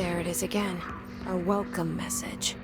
There it is again. Our welcome message.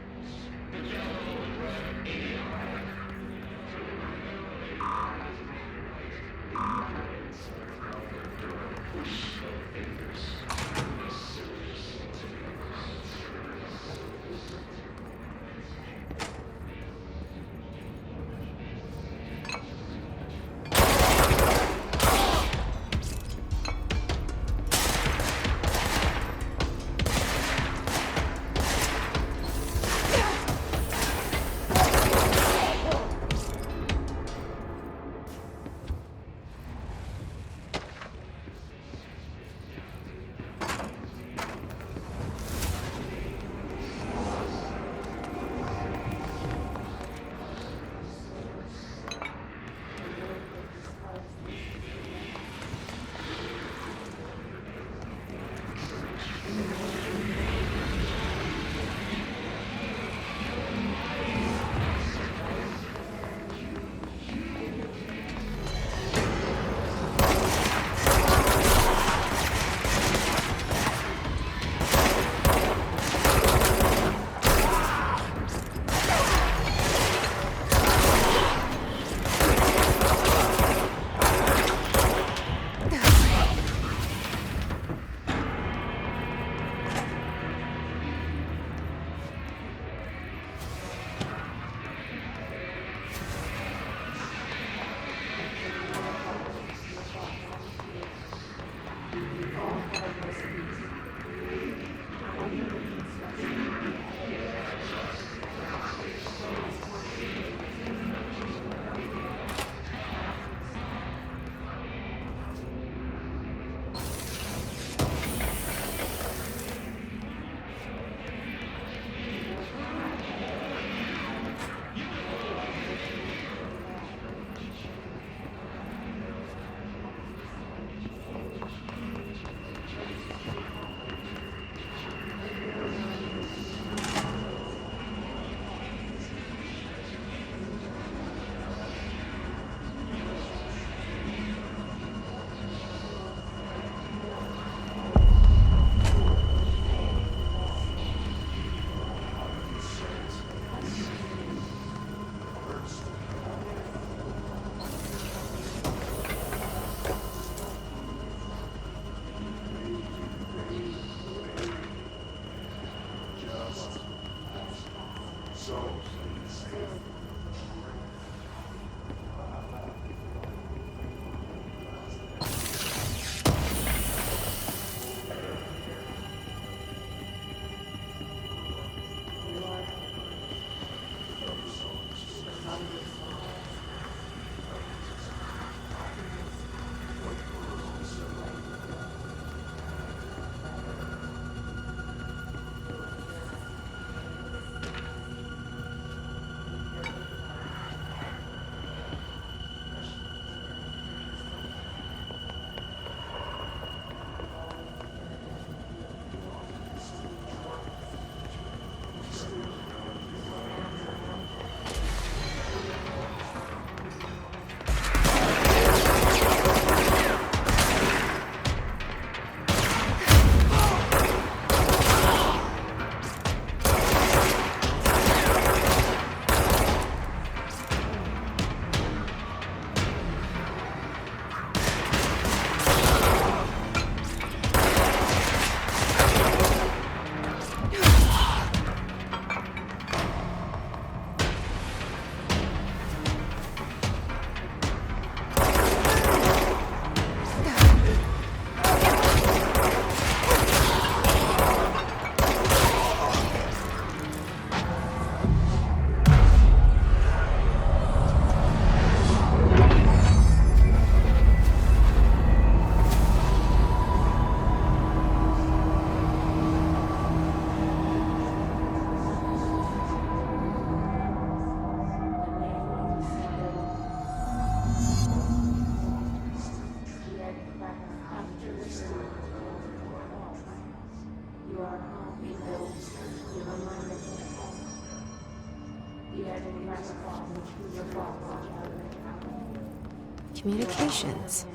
Communications.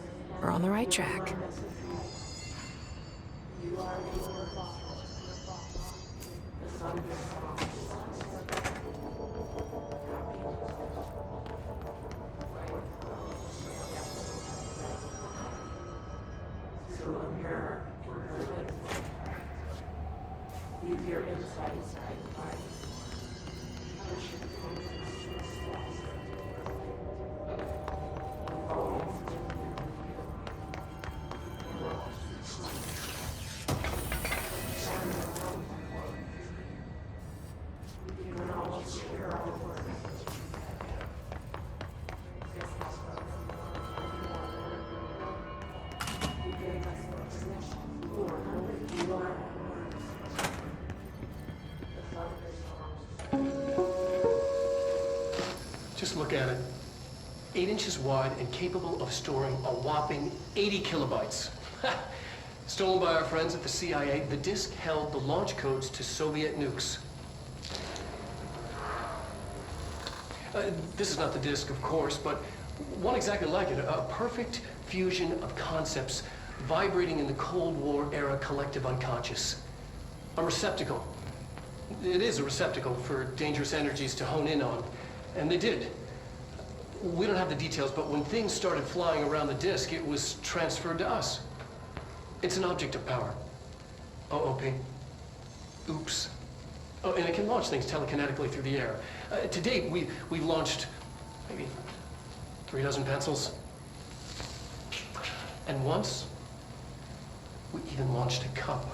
We're on the right track. Just look at it. 8 inches wide and capable of storing a whopping 80 kilobytes. Stolen by our friends at the CIA, the disk held the launch codes to Soviet nukes. This is not the disk, of course, but one exactly like it. A perfect fusion of concepts vibrating in the Cold War era collective unconscious. A receptacle. It is a receptacle for dangerous energies to hone in on. And they did. We don't have the details, but when things started flying around the disk, it was transferred to us. It's an object of power. OOP. Oops. Oh, and it can launch things telekinetically through the air. To date, we've launched maybe 3 dozen pencils. And once, we even launched a cup.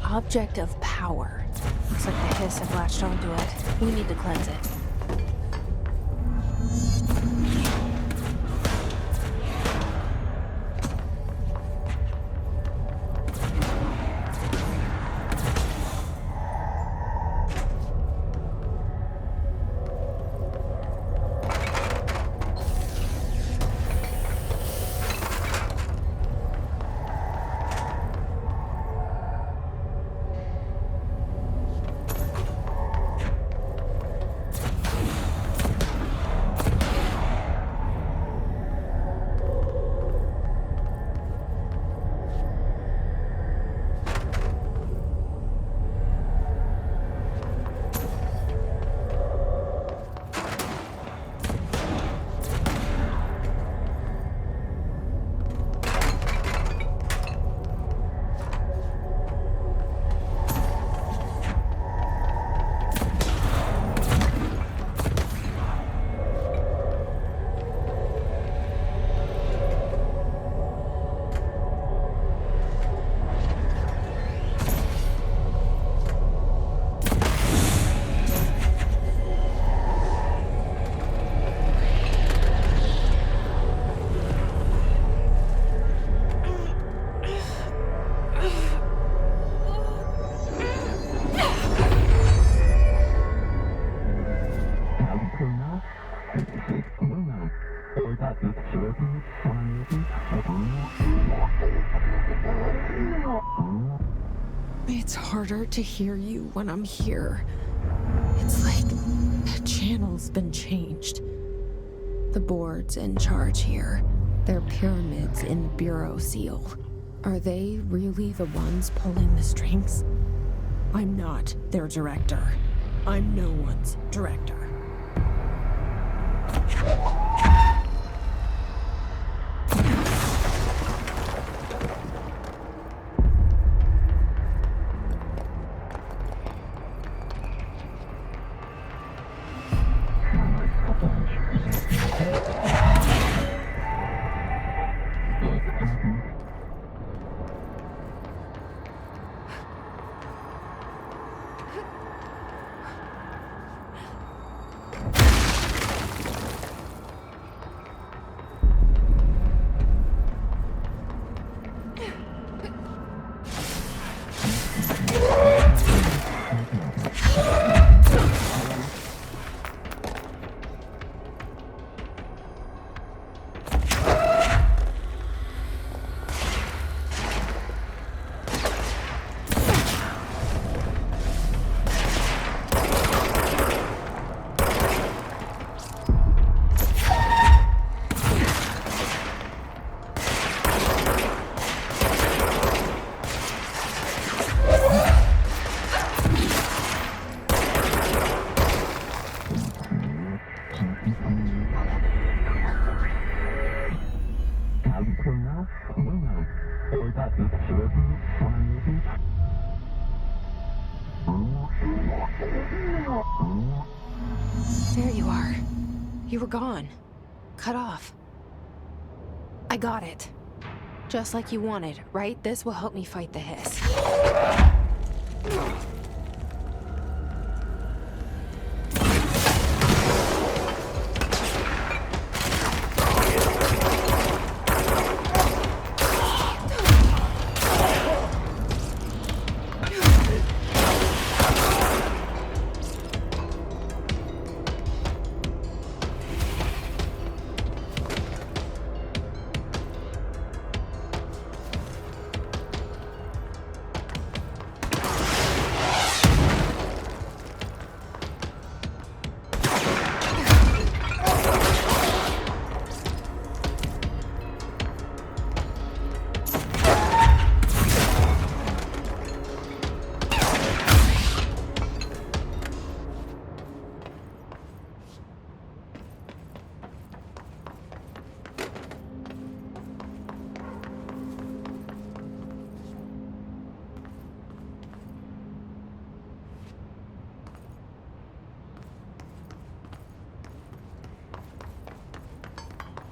object of power. Looks like the hiss have latched onto it. We need to cleanse it. It's harder to hear you when I'm here. It's like the channel's been changed. The board's in charge here. They're pyramids in the Bureau seal. Are they really the ones pulling the strings? I'm not their director. I'm no one's director. There you are. You were gone. Cut off. I got it. Just like you wanted, right? This will help me fight the hiss.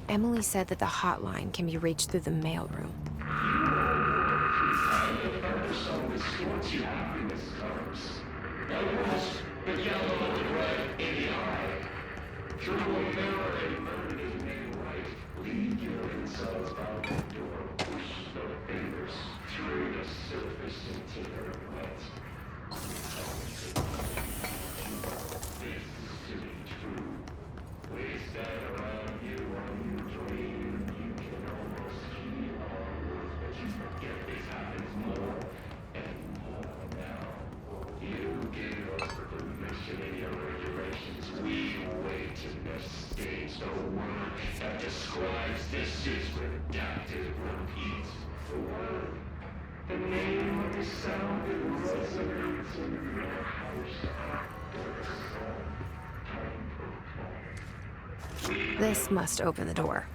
Emily said that the hotline can be reached through the mailroom. This must open the door.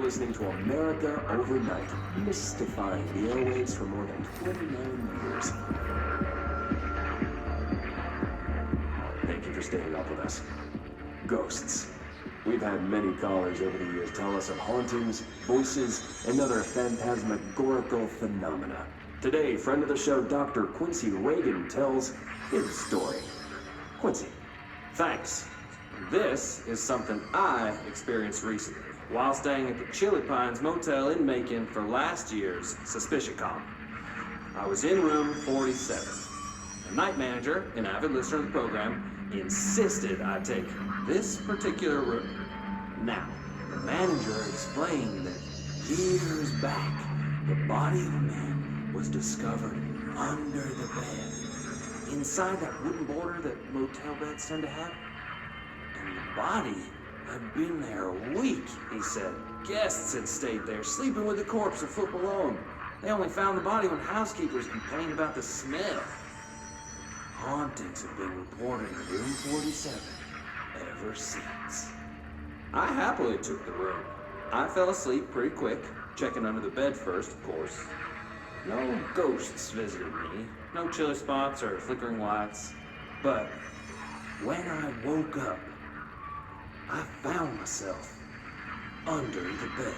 Listening to America Overnight, mystifying the airwaves for more than 29 years. Thank you for staying up with us. Ghosts. We've had many callers over the years tell us of hauntings, voices, and other phantasmagorical phenomena. Today, friend of the show, Dr. Quincy Reagan tells his story. Quincy, thanks. This is something I experienced recently while staying at the Chili Pines Motel in Macon for last year's SuspiciaCon. I was in room 47. The night manager, an avid listener of the program, insisted I take this particular room. Now, the manager explained that years back, the body of a man was discovered under the bed, inside that wooden border that motel beds tend to have. And the body had been there a week, he said. Guests had stayed there, sleeping with the corpse a foot below them. They only found the body when housekeepers complained about the smell. Hauntings have been reported in room 47 ever since. I happily took the room. I fell asleep pretty quick, checking under the bed first, of course. No ghosts visited me, no chilly spots or flickering lights. But when I woke up, I found myself under the bed.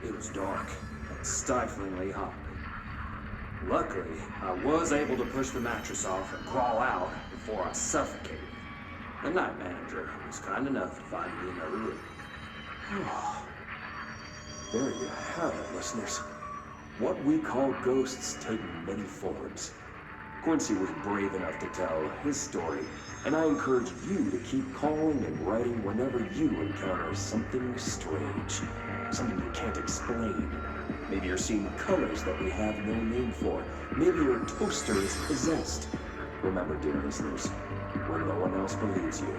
It was dark and stiflingly hot. Luckily, I was able to push the mattress off and crawl out before I suffocated. The night manager was kind enough to find me another room. There you have it, listeners. What we call ghosts take many forms. Quincy was brave enough to tell his story, and I encourage you to keep calling and writing whenever you encounter something strange, something you can't explain. Maybe you're seeing colors that we have no name for. Maybe your toaster is possessed. Remember, dear listeners, when no one else believes you,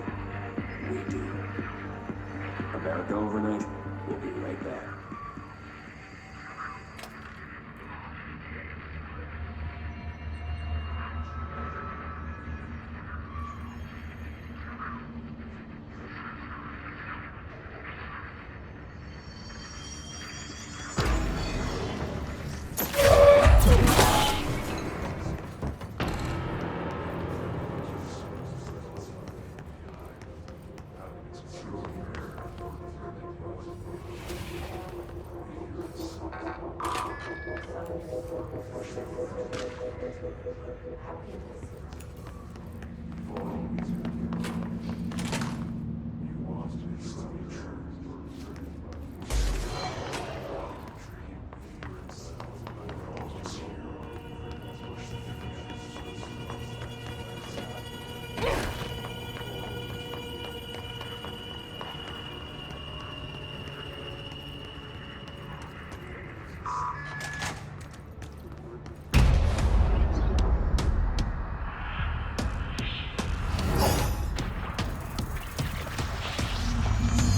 we do. America Overnight will be right back.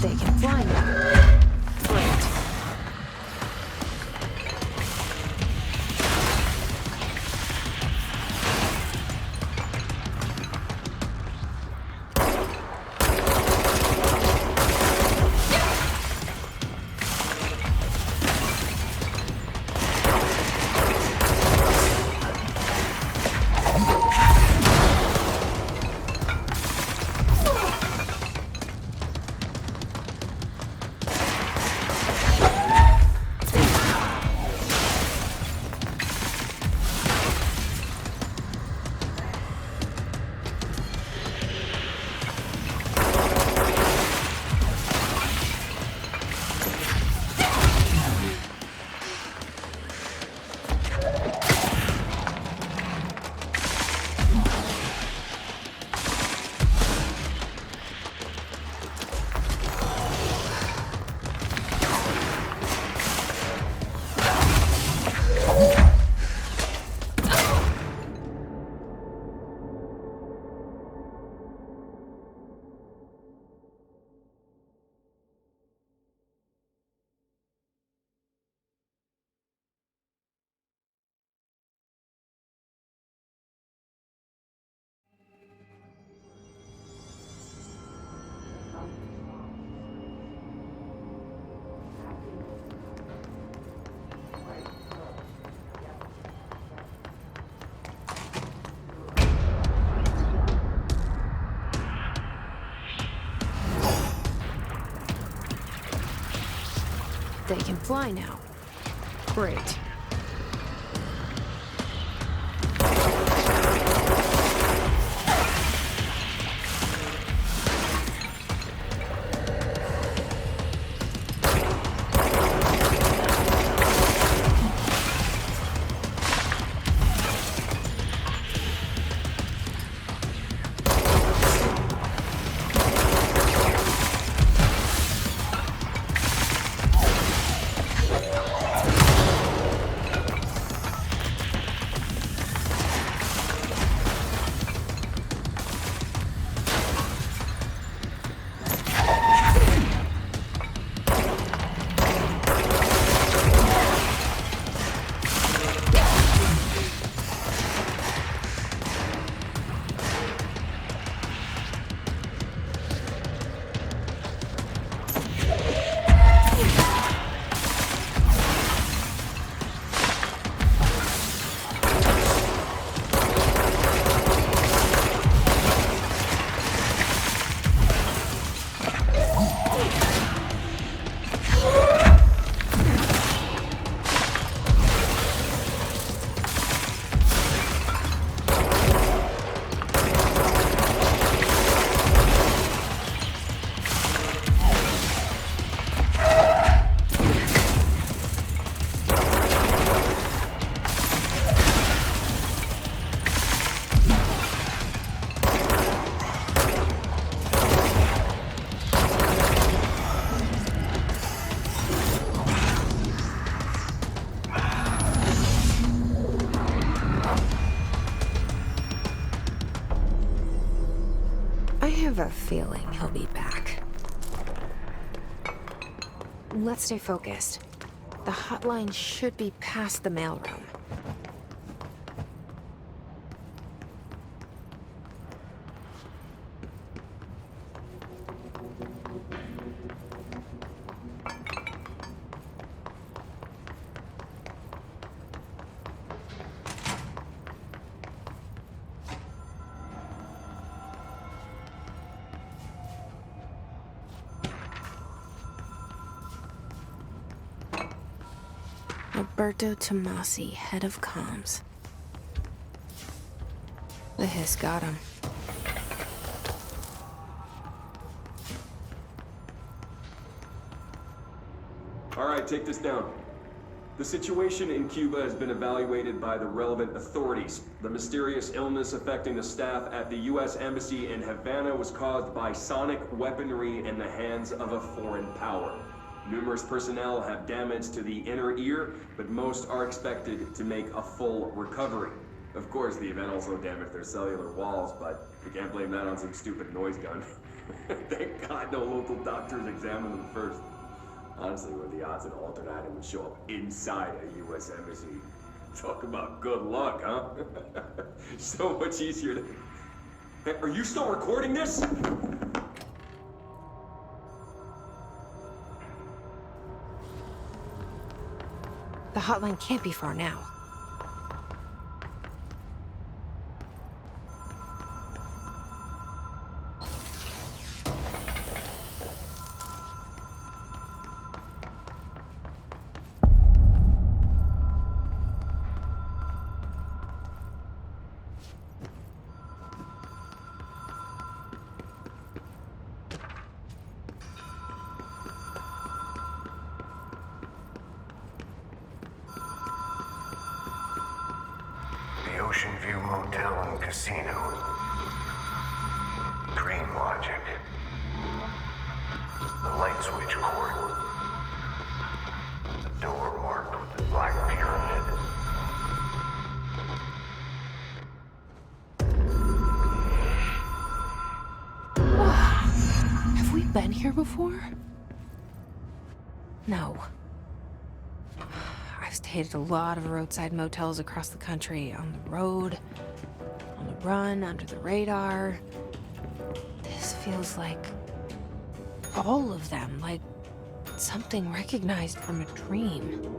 They can fly now. Great. They can fly now. Great. I have a feeling he'll be back. Let's stay focused. The hotline should be past the mailroom. Alberto Tomasi, head of comms. The hiss got him. All right, take this down. The situation in Cuba has been evaluated by the relevant authorities. The mysterious illness affecting the staff at the U.S. Embassy in Havana was caused by sonic weaponry in the hands of a foreign power. Numerous personnel have damage to the inner ear, but most are expected to make a full recovery. Of course, the event also damaged their cellular walls, but we can't blame that on some stupid noise gun. Thank God no local doctors examined them first. Honestly, what are the odds an alternate item would show up inside a U.S. embassy? Talk about good luck, huh? So much easier to... Hey, are you still recording this? The hotline can't be far now. The Ocean View Motel and Casino. Dream logic. The light switch cord. The door marked with the black pyramid. Have we been here before? No. I've stayed at a lot of roadside motels across the country, on the road, on the run, under the radar. This feels like all of them, like something recognized from a dream.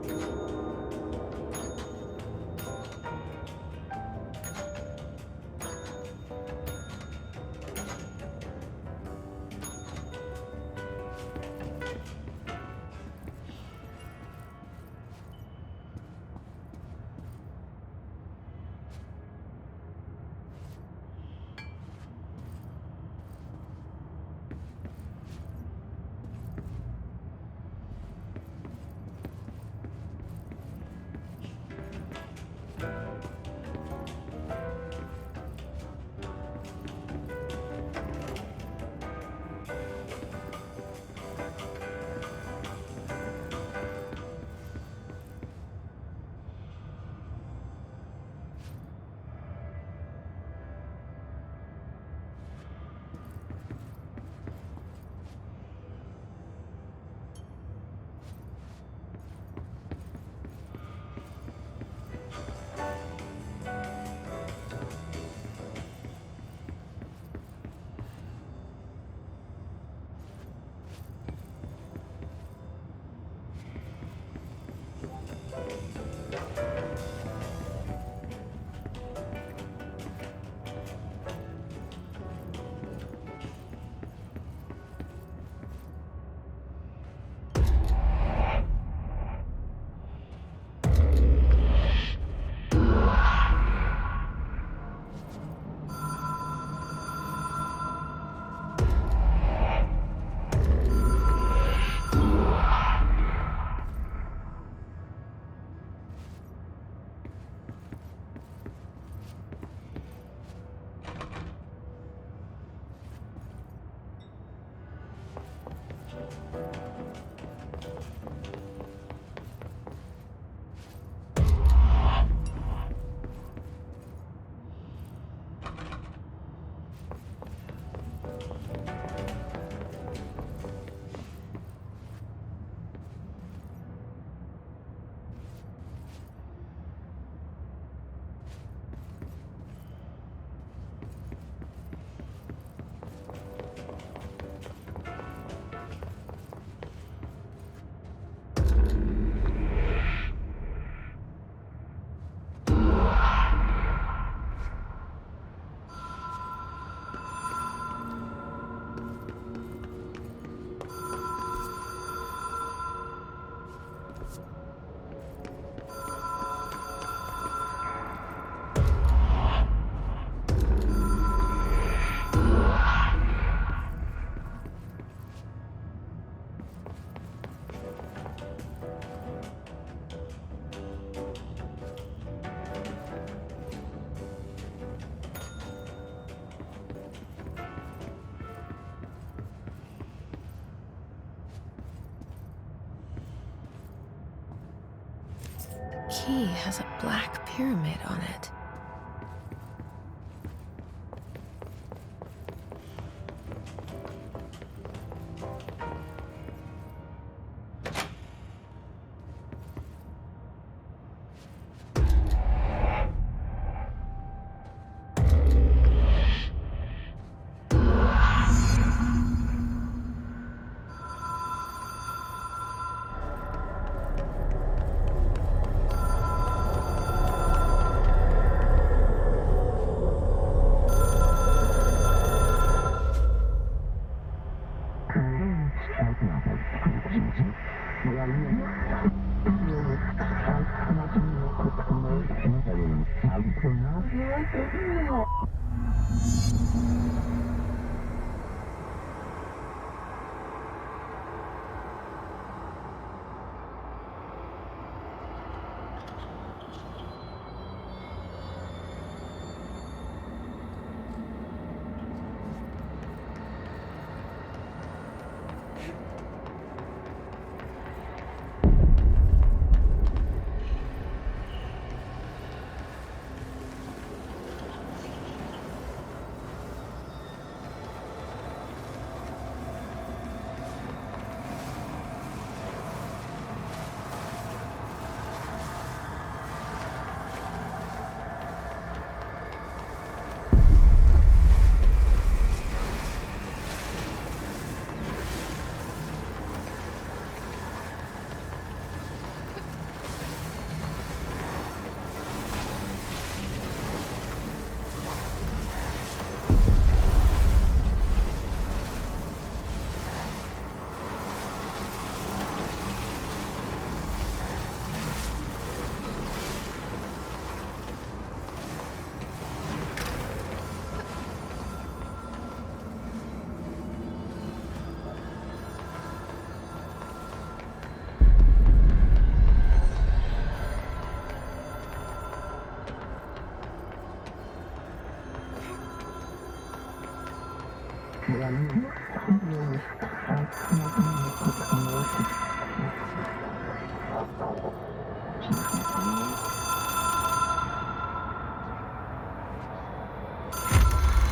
key has a black pyramid on it.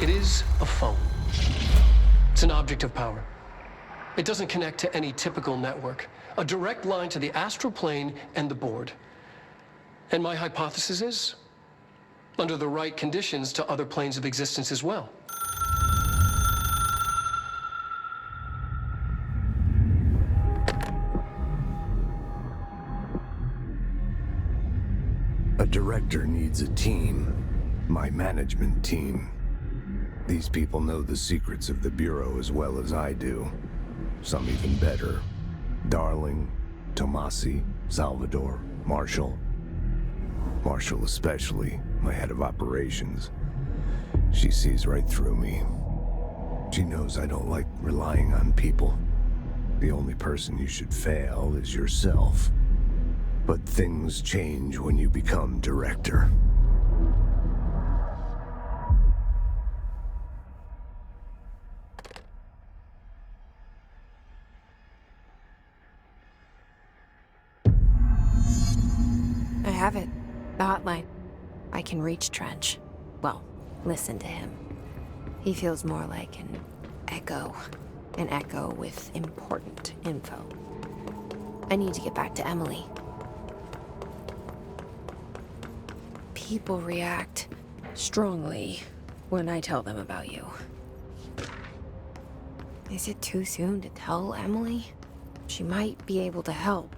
It is a phone. It's an object of power. It doesn't connect to any typical network. A direct line to the astral plane and the board. And my hypothesis is, under the right conditions, to other planes of existence as well. A director needs a team. My management team. These people know the secrets of the Bureau as well as I do. Some even better. Darling, Tomasi, Salvador, Marshall. Marshall especially, my head of operations. She sees right through me. She knows I don't like relying on people. The only person you should fail is yourself. But things change when you become director. I have it. The hotline. I can reach Trench. Well, listen to him. He feels more like an echo. An echo with important info. I need to get back to Emily. People react strongly when I tell them about you. Is it too soon to tell Emily? She might be able to help.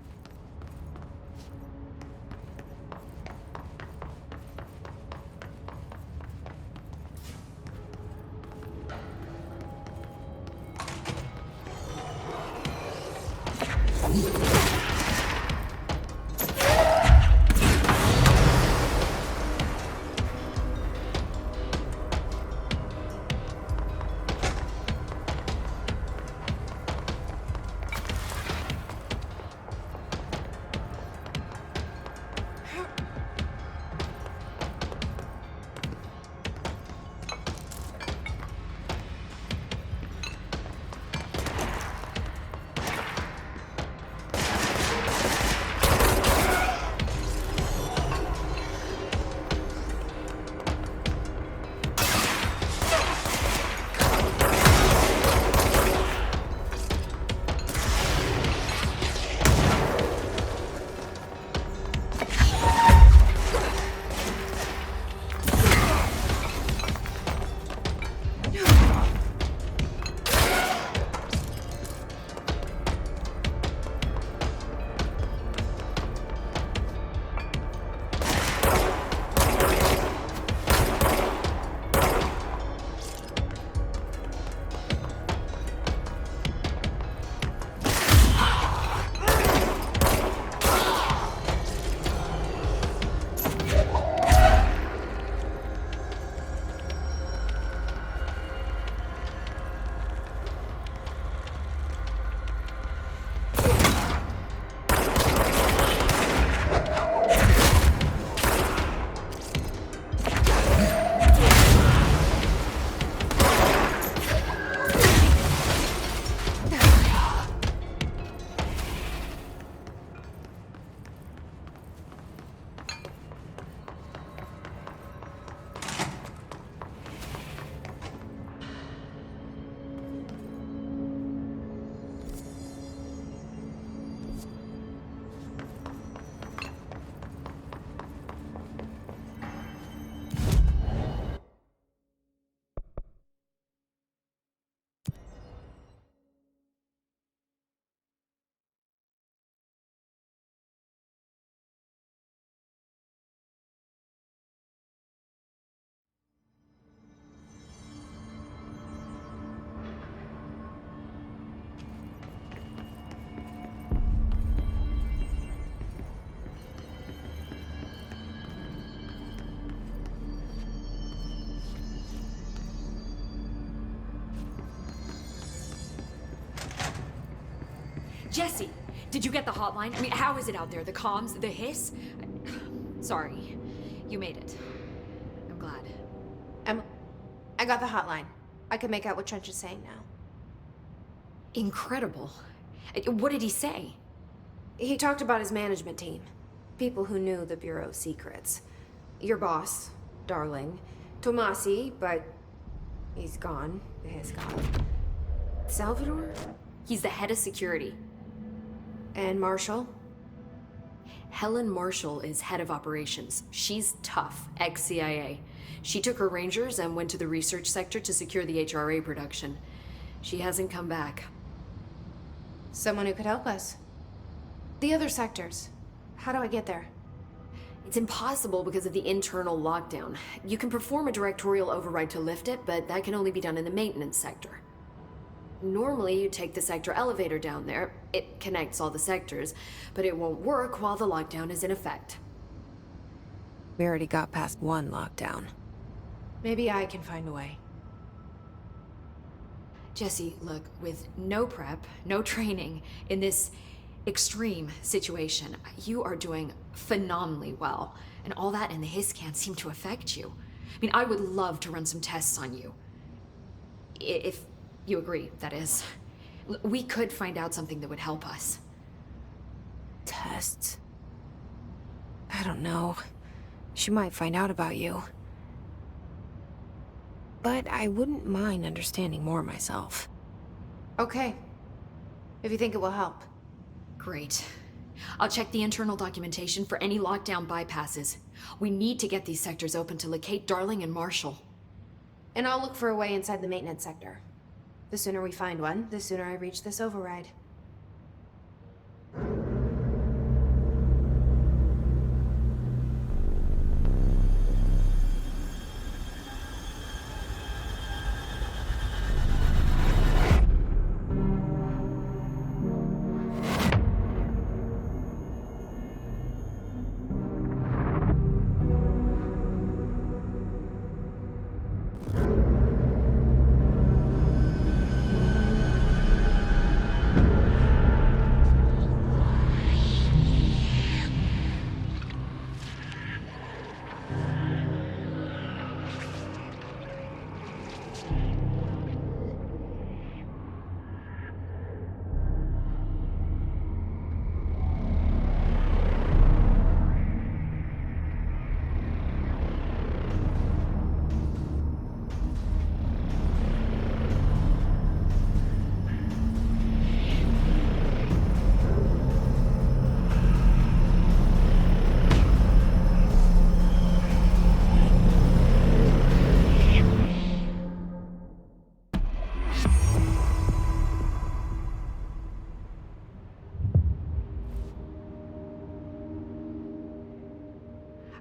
Jesse, did you get the hotline? I mean, how is it out there? The comms, the hiss? Sorry, you made it. I'm glad. I got the hotline. I can make out what Trench is saying now. Incredible. What did he say? He talked about his management team. People who knew the Bureau's secrets. Your boss, Darling. Tomasi, but he's gone. His gone. Salvador? He's the head of security. And Marshall? Helen Marshall is head of operations. She's tough, ex-CIA. She took her Rangers and went to the research sector to secure the HRA production. She hasn't come back. Someone who could help us. The other sectors. How do I get there? It's impossible because of the internal lockdown. You can perform a directorial override to lift it, but that can only be done in the maintenance sector. Normally, you take the sector elevator down there. It connects all the sectors, but it won't work while the lockdown is in effect. We already got past one lockdown. Maybe I can find a way. Jesse, look, with no prep, no training, in this extreme situation, you are doing phenomenally well. And all that and the hiss can't seem to affect you. I mean, I would love to run some tests on you. If you agree, that is. We could find out something that would help us. Tests? I don't know. She might find out about you. But I wouldn't mind understanding more myself. Okay. If you think it will help. Great. I'll check the internal documentation for any lockdown bypasses. We need to get these sectors open to locate Darling and Marshall. And I'll look for a way inside the maintenance sector. The sooner we find one, the sooner I reach this override.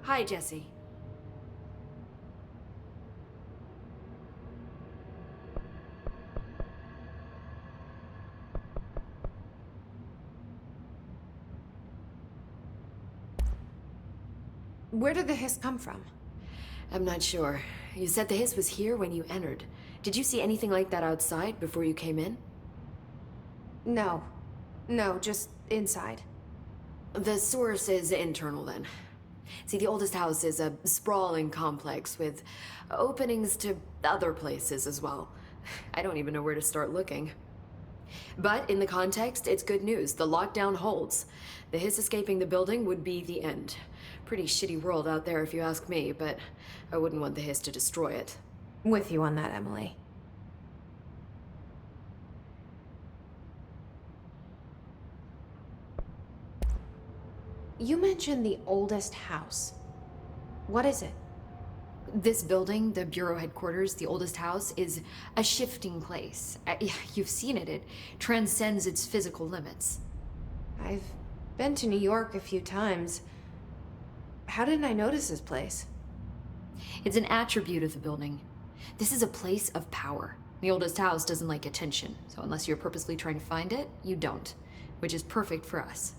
Hi, Jesse. Where did the hiss come from? I'm not sure. You said the hiss was here when you entered. Did you see anything like that outside before you came in? No. No, just inside. The source is internal, then. See, the oldest house is a sprawling complex with openings to other places as well. I don't even know where to start looking. But in the context, it's good news. The lockdown holds. The hiss escaping the building would be the end. Pretty shitty world out there if you ask me, but I wouldn't want the hiss to destroy it. With you on that, Emily. You mentioned the oldest house. What is it? This building, the Bureau headquarters, the oldest house, is a shifting place. You've seen it. It transcends its physical limits. I've been to New York a few times. How didn't I notice this place? It's an attribute of the building. This is a place of power. The oldest house doesn't like attention, so unless you're purposely trying to find it, you don't, which is perfect for us.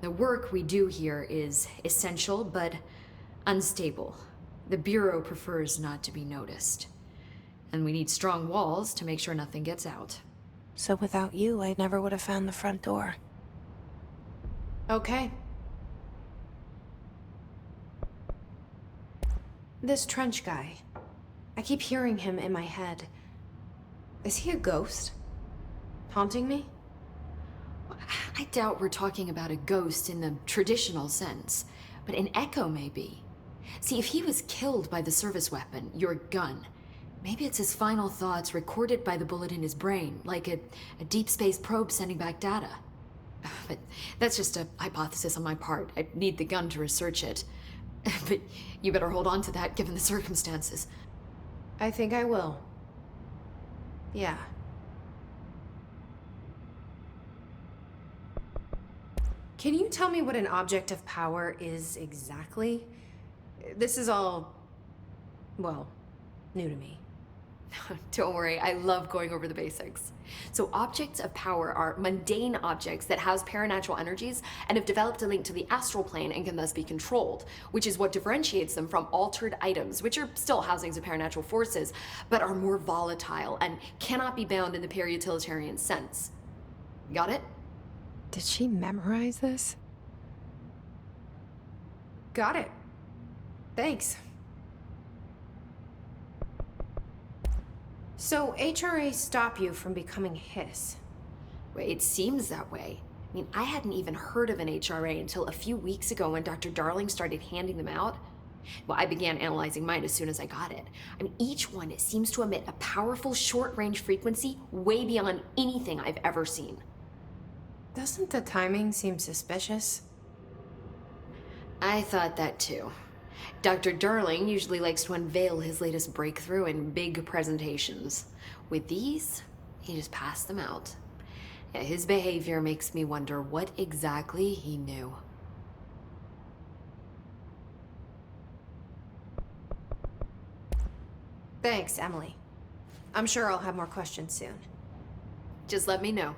The work we do here is essential, but unstable. The Bureau prefers not to be noticed. And we need strong walls to make sure nothing gets out. So without you, I never would have found the front door. Okay. This trench guy. I keep hearing him in my head. Is he a ghost? Haunting me? I doubt we're talking about a ghost in the traditional sense, but an echo maybe. See, if he was killed by the service weapon, your gun, maybe it's his final thoughts recorded by the bullet in his brain, like a deep space probe sending back data. But that's just a hypothesis on my part. I need the gun to research it. But you better hold on to that given the circumstances. I think I will. Yeah. Can you tell me what an object of power is exactly? This is all, well, new to me. Don't worry, I love going over the basics. So objects of power are mundane objects that house paranatural energies and have developed a link to the astral plane and can thus be controlled, which is what differentiates them from altered items, which are still housings of paranatural forces, but are more volatile and cannot be bound in the peri-utilitarian sense. Got it? Did she memorize this? Got it. Thanks. So HRA stop you from becoming Hiss? Well, it seems that way. I mean, I hadn't even heard of an HRA until a few weeks ago when Dr. Darling started handing them out. Well, I began analyzing mine as soon as I got it. I mean, each one seems to emit a powerful short-range frequency way beyond anything I've ever seen. Doesn't the timing seem suspicious? I thought that too. Dr. Darling usually likes to unveil his latest breakthrough in big presentations. With these, he just passed them out. Yeah, his behavior makes me wonder what exactly he knew. Thanks, Emily. I'm sure I'll have more questions soon. Just let me know.